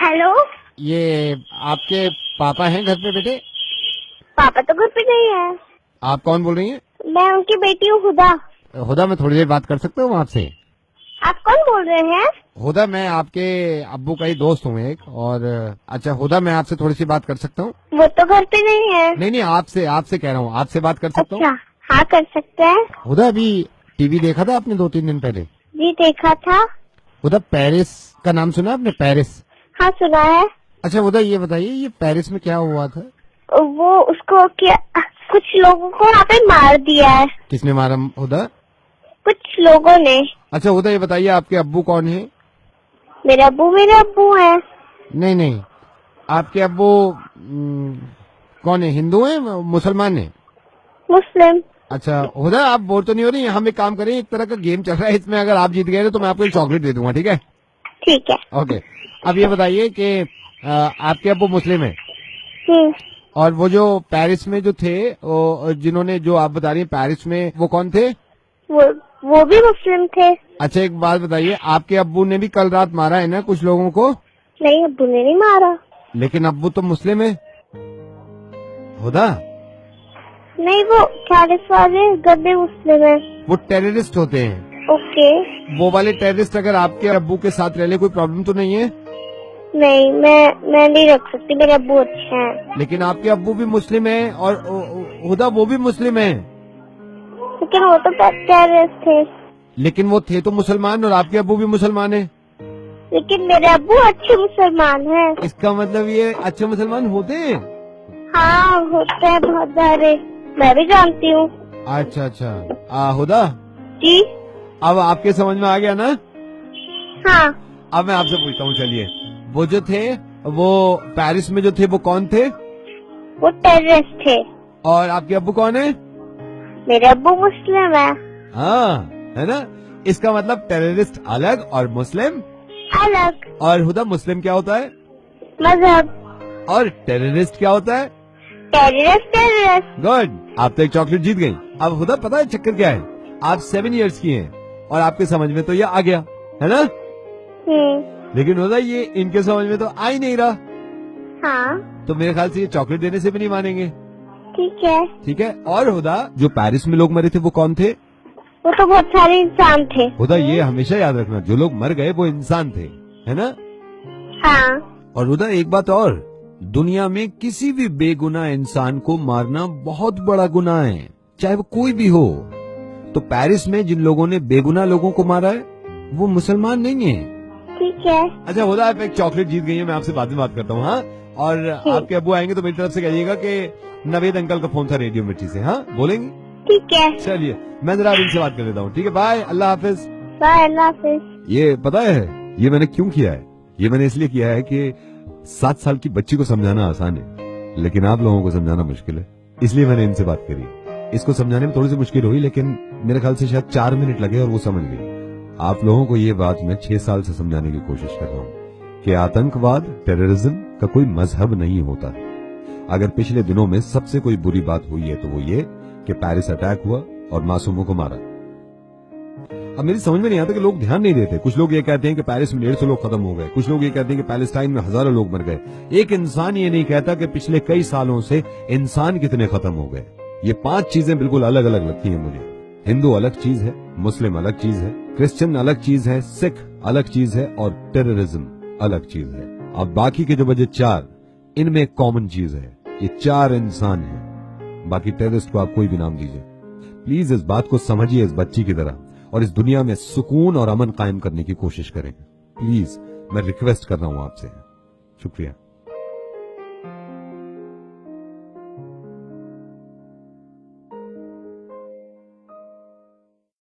Hello, ये आपके पापा हैं घर पे बेटे? पापा तो घर पे नहीं है। आप कौन बोल रही हैं? मैं उनकी बेटी हूँ हुदा। हुदा, मैं थोड़ी देर बात कर सकता हूँ आपसे? आप कौन बोल रहे हैं? हुदा, मैं आपके अब्बू का ही दोस्त हूँ एक। और अच्छा हुदा, मैं आपसे थोड़ी सी बात कर सकता हूँ? वो तो घर पे नहीं है। नहीं, आपसे आपसे कह रहा हूँ, आपसे बात कर सकता हूँ? अच्छा, हाँ कर सकते हैं। हुदा, अभी टीवी देखा था आपने 2-3 दिन पहले? जी देखा था। हुदा, पेरिस का नाम सुना आपने? पेरिस? हाँ सुना है। अच्छा हुदा, ये बताइए, ये पेरिस में क्या हुआ था? वो उसको क्या, कुछ लोगों को वहाँ पे मार दिया है। किसने मारा हुदा? कुछ लोगों ने। अच्छा हुदा, ये बताइए, आपके अब्बू कौन है? मेरे अब्बू हैं। नहीं, आपके अब्बू कौन है? हिंदू है, मुसलमान है? मुस्लिम। अच्छा हुदा, आप बोर तो नहीं हो रही? हम एक काम करें, एक तरह का गेम चल रहा है, इसमें अगर आप जीत गए तो मैं आपको एक चॉकलेट दे दूंगा, ठीक है? ठीक है। ओके। अब ये बताइए कि आपके अब्बू मुस्लिम है, हम्म। और वो जो पेरिस में जो थे, वो जिन्होंने, जो आप बता रही हैं पेरिस में, वो कौन थे? वो भी मुस्लिम थे। अच्छा एक बात बताइए, आपके अब्बू ने भी कल रात मारा है ना कुछ लोगों को? नहीं, अब्बू ने नहीं मारा। लेकिन अब्बू तो मुस्लिम है हुदा। नहीं, वो कैलिफ वाले गद्दे मुस्लिम है। वो टेररिस्ट होते हैं। ओके। वो वाले टेररिस्ट अगर आपके अब्बू के साथ रह ले, कोई प्रॉब्लम तो नहीं है? नहीं, मैं नहीं रख सकती, मेरे अब्बू अच्छे हैं। लेकिन आपके अब्बू भी मुस्लिम है, और हुदा वो भी मुस्लिम है। लेकिन वो तो टेररिस्ट थे। लेकिन वो थे तो मुसलमान, और आपके अब्बू भी मुसलमान है। लेकिन मेरे अब्बू अच्छे मुसलमान हैं। इसका मतलब ये अच्छे मुसलमान होते हैं? हाँ होते हैं बहुत सारे, मैं भी जानती हूँ। अच्छा हुदा, जी। अब आपके समझ में आ गया ना? हाँ। अब मैं आपसे पूछता हूँ, चलिए, वो जो थे, वो पेरिस में जो थे, वो कौन थे? वो टेररिस्ट थे। और आपके अब्बू कौन है? मेरे अब्बू मुस्लिम है। हाँ, है ना? इसका मतलब टेररिस्ट अलग और मुस्लिम अलग। और हुदा, मुस्लिम क्या होता है? मजहब। और टेररिस्ट क्या होता है? टेररिस्ट। गुड, आप तो एक चॉकलेट जीत गई। अब हुदा, पता है चक्कर क्या है? आप 7 इयर्स की हैं, और आपके समझ में तो ये आ गया, है ना? लेकिन हुदा, ये इनके समझ में तो आ ही नहीं रहा। हाँ। तो मेरे ख्याल से ये चॉकलेट देने से भी नहीं मानेंगे। ठीक है। ठीक है। और हुदा, जो पेरिस में लोग मरे थे वो कौन थे? वो तो बहुत सारे इंसान थे। हुदा, ये हमेशा याद रखना, जो लोग मर गए वो इंसान थे, है ना? हाँ। और हुदा, एक बात और, दुनिया में किसी भी बेगुनाह इंसान को मारना बहुत बड़ा गुनाह है, चाहे वो कोई भी हो। तो पेरिस में जिन लोगों ने बेगुनाह लोगों को मारा है, वो मुसलमान नहीं है। ठीक है। अच्छा हुदा, आप एक चॉकलेट जीत गई है, मैं आपसे बाद में बात करता हूँ। हाँ, और आपके अब्बू आएंगे तो मेरी तरफ से कहिएगा कि नवेद अंकल का फोन था रेडियो मिर्ची से। हाँ, बोलेंगे? ठीक है। चलिए, मैं जरा इनसे बात कर लेता हूँ, ठीक है? बाय, अल्लाह हाफिज। बाय, अल्लाह हाफिज। ये पता है, ये मैंने क्यों किया है? ये मैंने इसलिए किया है कि 7 साल की बच्ची को समझाना आसान है, लेकिन आप लोगों को समझाना मुश्किल है, इसलिए मैंने इनसे बात करी। इसको समझाने में थोड़ी सी मुश्किल हुई, लेकिन मेरे ख्याल से शायद 4 मिनट लगे और वो समझ गई। आप लोगों को ये बात मैं 6 साल से समझाने की कोशिश कर रहा हूँ कि आतंकवाद, टेररिज्म का कोई मजहब नहीं होता। अगर पिछले दिनों में सबसे कोई बुरी बात हुई है तो वो ये कि पेरिस अटैक हुआ और मासूमों को मारा। अब मेरी समझ में नहीं आता कि लोग ध्यान नहीं देते। कुछ लोग ये कहते हैं कि पेरिस में 150 लोग खत्म हो गए, कुछ लोग ये कहते हैं कि पैलेस्टाइन में हजारों लोग मर गए। एक इंसान ये नहीं कहता कि पिछले कई सालों से इंसान कितने खत्म हो गए। ये 5 चीजें बिल्कुल अलग अलग लगती हैं मुझे। हिंदू अलग चीज है, मुस्लिम अलग चीज है, क्रिश्चियन अलग चीज है, सिख अलग चीज है, और टेररिज्म अलग चीज है। अब बाकी के जो बचे 4, इनमें एक कॉमन चीज है, ये 4 इंसान हैं। बाकी टेररिस्ट को आप कोई भी नाम दीजिए। प्लीज इस बात को समझिए इस बच्ची की तरह, और इस दुनिया में सुकून और अमन कायम करने की कोशिश करें। प्लीज, मैं रिक्वेस्ट कर रहा हूं आपसे। शुक्रिया।